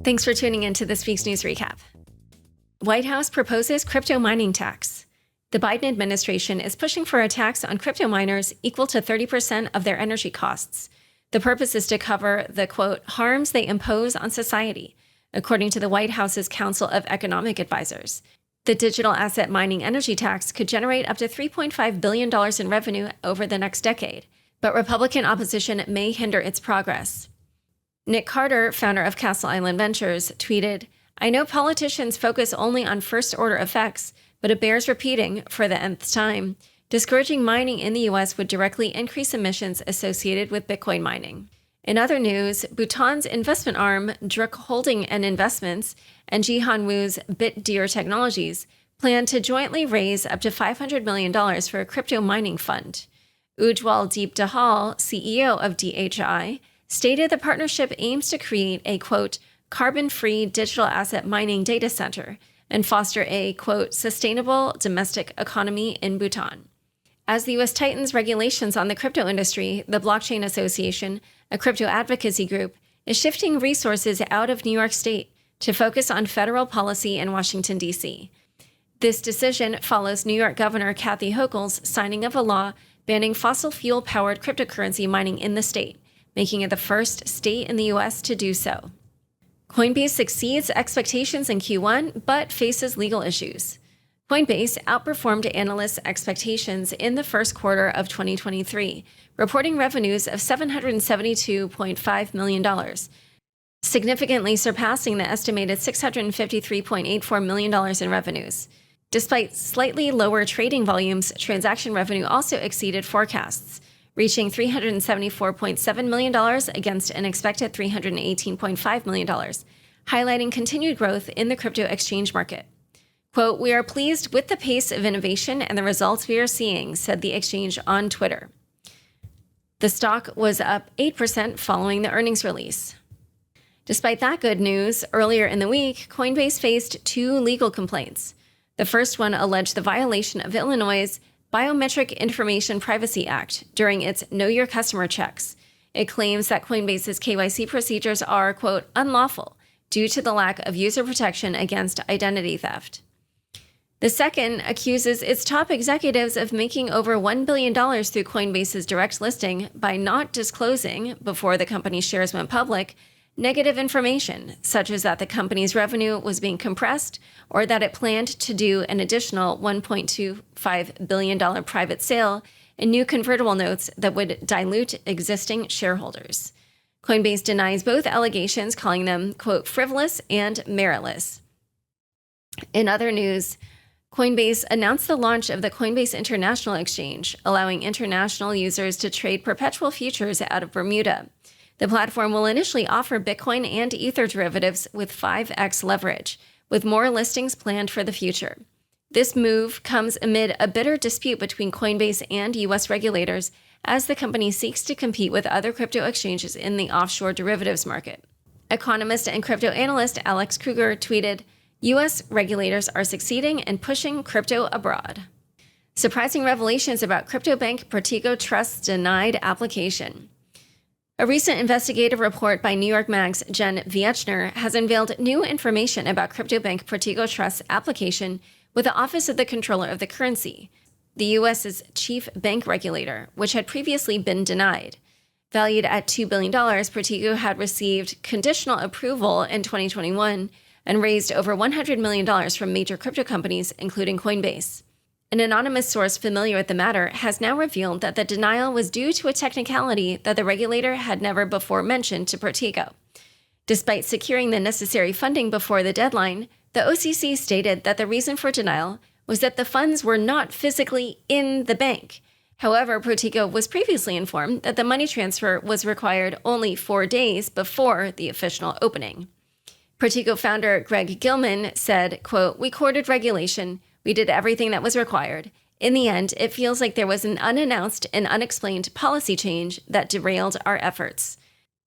Thanks for tuning in to this week's news recap. White House proposes crypto mining tax. The Biden administration is pushing for a tax on crypto miners equal to 30% of their energy costs. The purpose is to cover the, quote, harms they impose on society, according to the White House's Council of Economic Advisors. The digital asset mining energy tax could generate up to $3.5 billion in revenue over the next decade, but Republican opposition may hinder its progress. Nick Carter, founder of Castle Island Ventures, tweeted, "I know politicians focus only on first-order effects, but it bears repeating for the nth time. Discouraging mining in the U.S. would directly increase emissions associated with Bitcoin mining." In other news, Bhutan's investment arm, Druk Holding and Investments, and Jihan Wu's BitDeer Technologies plan to jointly raise up to $500 million for a crypto mining fund. Ujjwal Deep Dahal, CEO of DHI, stated the partnership aims to create a, quote, carbon-free digital asset mining data center and foster a, quote, sustainable domestic economy in Bhutan. As the U.S. tightens regulations on the crypto industry, the Blockchain Association, a crypto advocacy group, is shifting resources out of New York State to focus on federal policy in Washington, D.C. This decision follows New York Governor Kathy Hochul's signing of a law banning fossil fuel-powered cryptocurrency mining in the state, making it the first state in the U.S. to do so. Coinbase exceeds expectations in Q1, but faces legal issues. Coinbase outperformed analysts' expectations in the first quarter of 2023, reporting revenues of $772.5 million, significantly surpassing the estimated $653.84 million in revenues. Despite slightly lower trading volumes, transaction revenue also exceeded forecasts, reaching $374.7 million against an expected $318.5 million, highlighting continued growth in the crypto exchange market. Quote, "We are pleased with the pace of innovation and the results we are seeing," said the exchange on Twitter. The stock was up 8% following the earnings release. Despite that good news, earlier in the week, Coinbase faced two legal complaints. The first one alleged the violation of Illinois' Biometric Information Privacy Act during its Know Your Customer checks. It claims that Coinbase's KYC procedures are, quote, unlawful due to the lack of user protection against identity theft. The second accuses its top executives of making over $1 billion through Coinbase's direct listing by not disclosing, before the company's shares went public, negative information, such as that the company's revenue was being compressed or that it planned to do an additional $1.25 billion private sale in new convertible notes that would dilute existing shareholders. Coinbase denies both allegations, calling them, quote, frivolous and meritless. In other news, Coinbase announced the launch of the Coinbase International Exchange, allowing international users to trade perpetual futures out of Bermuda. The platform will initially offer Bitcoin and Ether derivatives with 5x leverage, with more listings planned for the future. This move comes amid a bitter dispute between Coinbase and U.S. regulators as the company seeks to compete with other crypto exchanges in the offshore derivatives market. Economist and crypto analyst Alex Kruger tweeted, U.S. regulators are succeeding in pushing crypto abroad. Surprising revelations about crypto bank Protego Trust's denied application. A recent investigative report by New York Mag's Jen Viechner has unveiled new information about crypto bank Protego Trust's application with the Office of the Comptroller of the Currency, the U.S.'s chief bank regulator, which had previously been denied. Valued at $2 billion, Protego had received conditional approval in 2021 and raised over $100 million from major crypto companies, including Coinbase. An anonymous source familiar with the matter has now revealed that the denial was due to a technicality that the regulator had never before mentioned to Protego. Despite securing the necessary funding before the deadline, the OCC stated that the reason for denial was that the funds were not physically in the bank. However, Protego was previously informed that the money transfer was required only 4 days before the official opening. Protego founder Greg Gilman said, quote, "We courted regulation. We did everything that was required. In the end, it feels like there was an unannounced and unexplained policy change that derailed our efforts."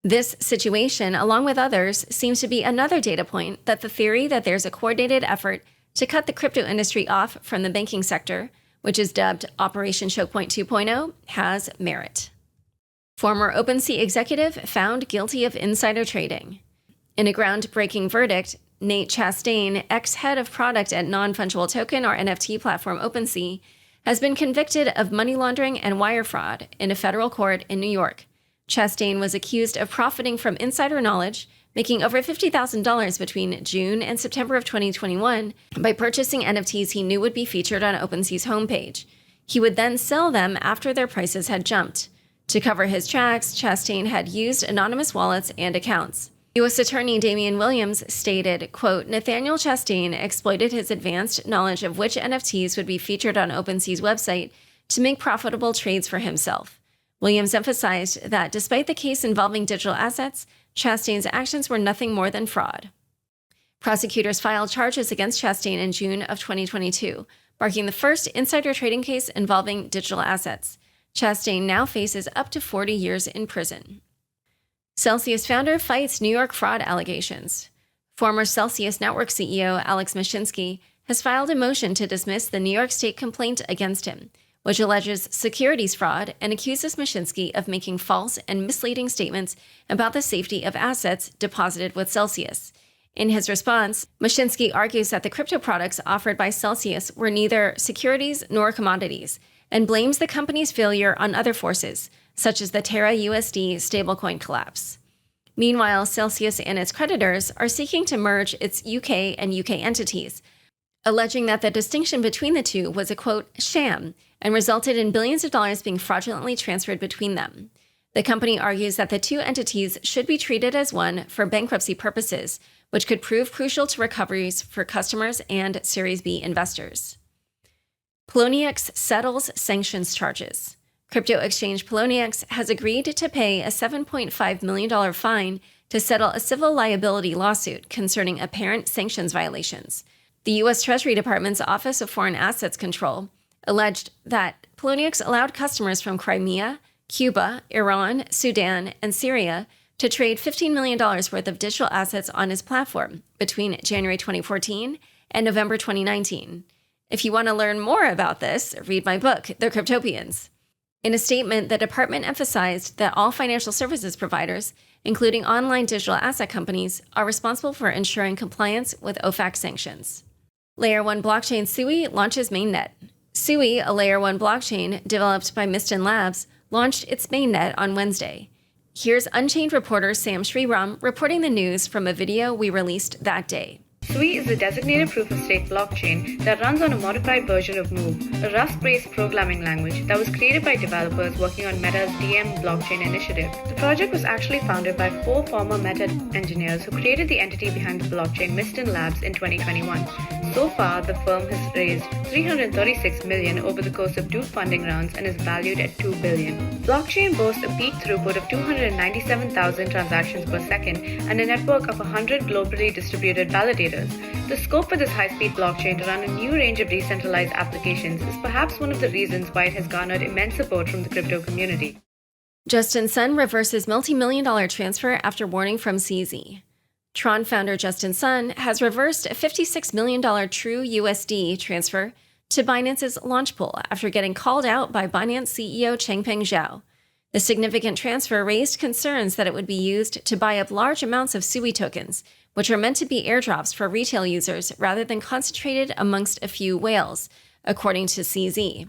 This situation, along with others, seems to be another data point that the theory that there's a coordinated effort to cut the crypto industry off from the banking sector, which is dubbed Operation Choke Point 2.0, has merit. Former OpenSea executive found guilty of insider trading. In a groundbreaking verdict, Nate Chastain, ex-head of product at non-fungible token or NFT platform OpenSea, has been convicted of money laundering and wire fraud in a federal court in New York. Chastain was accused of profiting from insider knowledge, making over $50,000 between June and September of 2021 by purchasing NFTs he knew would be featured on OpenSea's homepage. He would then sell them after their prices had jumped. To cover his tracks, Chastain had used anonymous wallets and accounts. U.S. Attorney Damian Williams stated, quote, Nathaniel Chastain exploited his advanced knowledge of which NFTs would be featured on OpenSea's website to make profitable trades for himself. Williams emphasized that despite the case involving digital assets, Chastain's actions were nothing more than fraud. Prosecutors filed charges against Chastain in June of 2022, marking the first insider trading case involving digital assets. Chastain now faces up to 40 years in prison. Celsius founder fights New York fraud allegations. Former Celsius Network CEO Alex Mashinsky has filed a motion to dismiss the New York State complaint against him, which alleges securities fraud and accuses Mashinsky of making false and misleading statements about the safety of assets deposited with Celsius. In his response, Mashinsky argues that the crypto products offered by Celsius were neither securities nor commodities, and blames the company's failure on other forces, such as the Terra USD stablecoin collapse. Meanwhile, Celsius and its creditors are seeking to merge its UK and UK entities, alleging that the distinction between the two was a, quote, sham, and resulted in billions of dollars being fraudulently transferred between them. The company argues that the two entities should be treated as one for bankruptcy purposes, which could prove crucial to recoveries for customers and Series B investors. Poloniex settles sanctions charges. Crypto exchange Poloniex has agreed to pay a $7.5 million fine to settle a civil liability lawsuit concerning apparent sanctions violations. The U.S. Treasury Department's Office of Foreign Assets Control alleged that Poloniex allowed customers from Crimea, Cuba, Iran, Sudan, and Syria to trade $15 million worth of digital assets on its platform between January 2014 and November 2019. If you want to learn more about this, read my book, The Cryptopians. In a statement, the department emphasized that all financial services providers, including online digital asset companies, are responsible for ensuring compliance with OFAC sanctions. Layer 1 blockchain Sui launches mainnet. Sui, a Layer 1 blockchain developed by Miston Labs, launched its mainnet on Wednesday. Here's Unchained reporter Sam Sriram reporting the news from a video we released that day. Sui is a designated proof-of-stake blockchain that runs on a modified version of Move, a Rust-based programming language that was created by developers working on Meta's DM blockchain initiative. The project was actually founded by 4 former Meta engineers who created the entity behind the blockchain Miston Labs in 2021. So far, the firm has raised $336 million over the course of 2 funding rounds and is valued at $2 billion. Blockchain boasts a peak throughput of 297,000 transactions per second and a network of 100 globally distributed validators. The scope for this high-speed blockchain to run a new range of decentralized applications is perhaps one of the reasons why it has garnered immense support from the crypto community. Justin Sun reverses multi-million-dollar transfer after warning from CZ. Tron founder Justin Sun has reversed a $56 million True USD transfer to Binance's launch pool after getting called out by Binance CEO Changpeng Zhao. The significant transfer raised concerns that it would be used to buy up large amounts of Sui tokens, which are meant to be airdrops for retail users rather than concentrated amongst a few whales, according to CZ.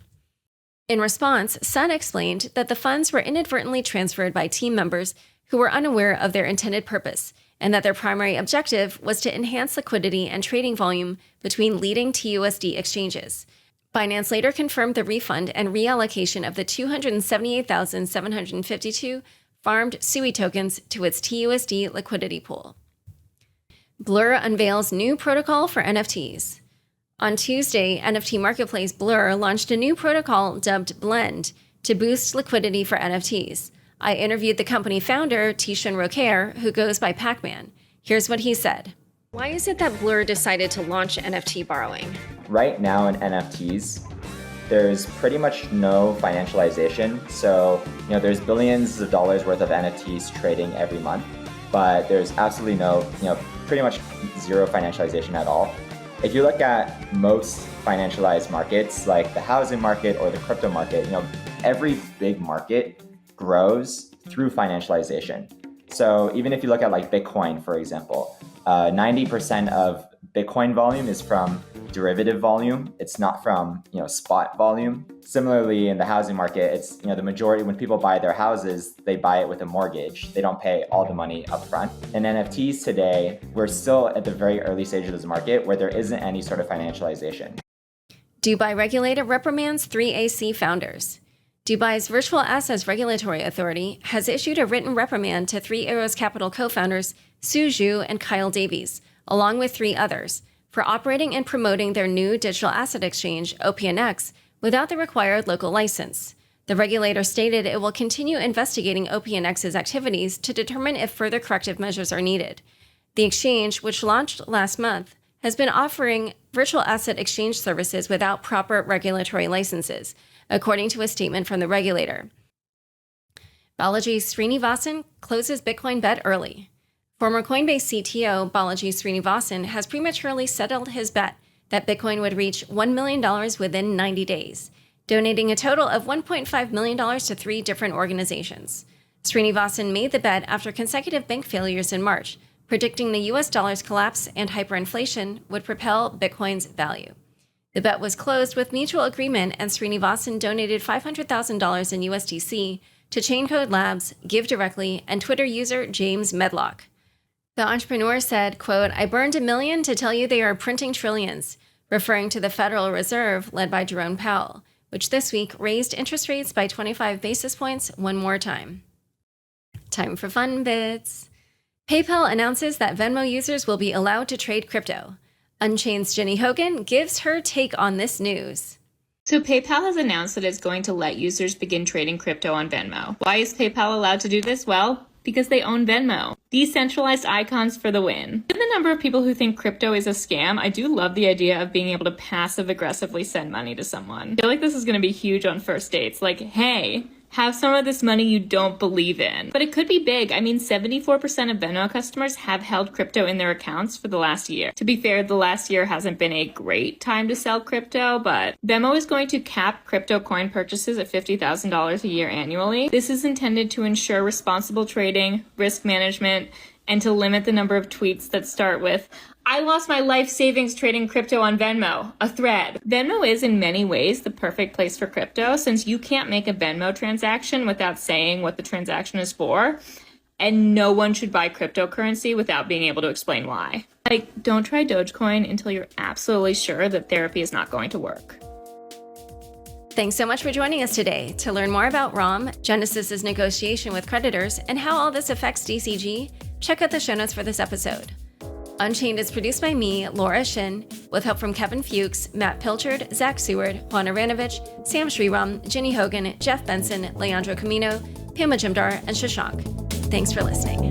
In response, Sun explained that the funds were inadvertently transferred by team members who were unaware of their intended purpose, and that their primary objective was to enhance liquidity and trading volume between leading TUSD exchanges. Binance later confirmed the refund and reallocation of the 278,752 farmed Sui tokens to its TUSD liquidity pool. Blur unveils new protocol for NFTs. On Tuesday, NFT marketplace Blur launched a new protocol dubbed Blend to boost liquidity for NFTs. I interviewed the company founder, Tishan Roker, who goes by Pac-Man. Here's what he said. Why is it that Blur decided to launch NFT borrowing? Right now in NFTs, there's pretty much no financialization. So, there's billions of dollars worth of NFTs trading every month, but there's absolutely no, pretty much zero financialization at all. If you look at most financialized markets, like the housing market or the crypto market, every big market grows through financialization. So even if you look at like Bitcoin, for example, 90% of Bitcoin volume is from derivative volume. It's not from, spot volume. Similarly, in the housing market, it's, the majority, when people buy their houses, they buy it with a mortgage. They don't pay all the money up front. In NFTs today, we're still at the very early stage of this market where there isn't any sort of financialization. Dubai regulator reprimands 3AC founders. Dubai's Virtual Assets Regulatory Authority has issued a written reprimand to 3 Arrows Capital co-founders Su Zhu and Kyle Davies, along with 3 others, for operating and promoting their new digital asset exchange, OpenSea, without the required local license. The regulator stated it will continue investigating OpenSea's activities to determine if further corrective measures are needed. The exchange, which launched last month, has been offering virtual asset exchange services without proper regulatory licenses, according to a statement from the regulator. Balaji Srinivasan closes Bitcoin bet early. Former Coinbase CTO Balaji Srinivasan has prematurely settled his bet that Bitcoin would reach $1 million within 90 days, donating a total of $1.5 million to 3 different organizations. Srinivasan made the bet after consecutive bank failures in March, predicting the US dollar's collapse and hyperinflation would propel Bitcoin's value. The bet was closed with mutual agreement, and Srinivasan donated $500,000 in USDC to Chaincode Labs, Give Directly, and Twitter user James Medlock. The entrepreneur said, quote, "I burned $1 million to tell you they are printing trillions," referring to the Federal Reserve led by Jerome Powell, which this week raised interest rates by 25 basis points one more time. Time for fun bits. PayPal announces that Venmo users will be allowed to trade crypto. Unchained's Jenny Hogan gives her take on this news. So PayPal has announced that it's going to let users begin trading crypto on Venmo. Why is PayPal allowed to do this? Well, because they own Venmo. Decentralized icons for the win. Given the number of people who think crypto is a scam, I do love the idea of being able to passive-aggressively send money to someone. I feel like this is going to be huge on first dates. Like, hey, have some of this money you don't believe in. But it could be big. I mean, 74% of Venmo customers have held crypto in their accounts for the last year. To be fair, the last year hasn't been a great time to sell crypto, but Venmo is going to cap crypto coin purchases at $50,000 a year annually. This is intended to ensure responsible trading, risk management, and to limit the number of tweets that start with, "I lost my life savings trading crypto on Venmo," a thread. Venmo is in many ways the perfect place for crypto, since you can't make a Venmo transaction without saying what the transaction is for, and no one should buy cryptocurrency without being able to explain why. Like, don't try Dogecoin until you're absolutely sure that therapy is not going to work. Thanks so much for joining us today. To learn more about ROM, Genesis's negotiation with creditors, and how all this affects DCG, check out the show notes for this episode. Unchained is produced by me, Laura Shin, with help from Kevin Fuchs, Matt Pilchard, Zach Seward, Juan Aranovich, Sam Shriram, Jenny Hogan, Jeff Benson, Leandro Camino, Pam Majumdar, and Shashank. Thanks for listening.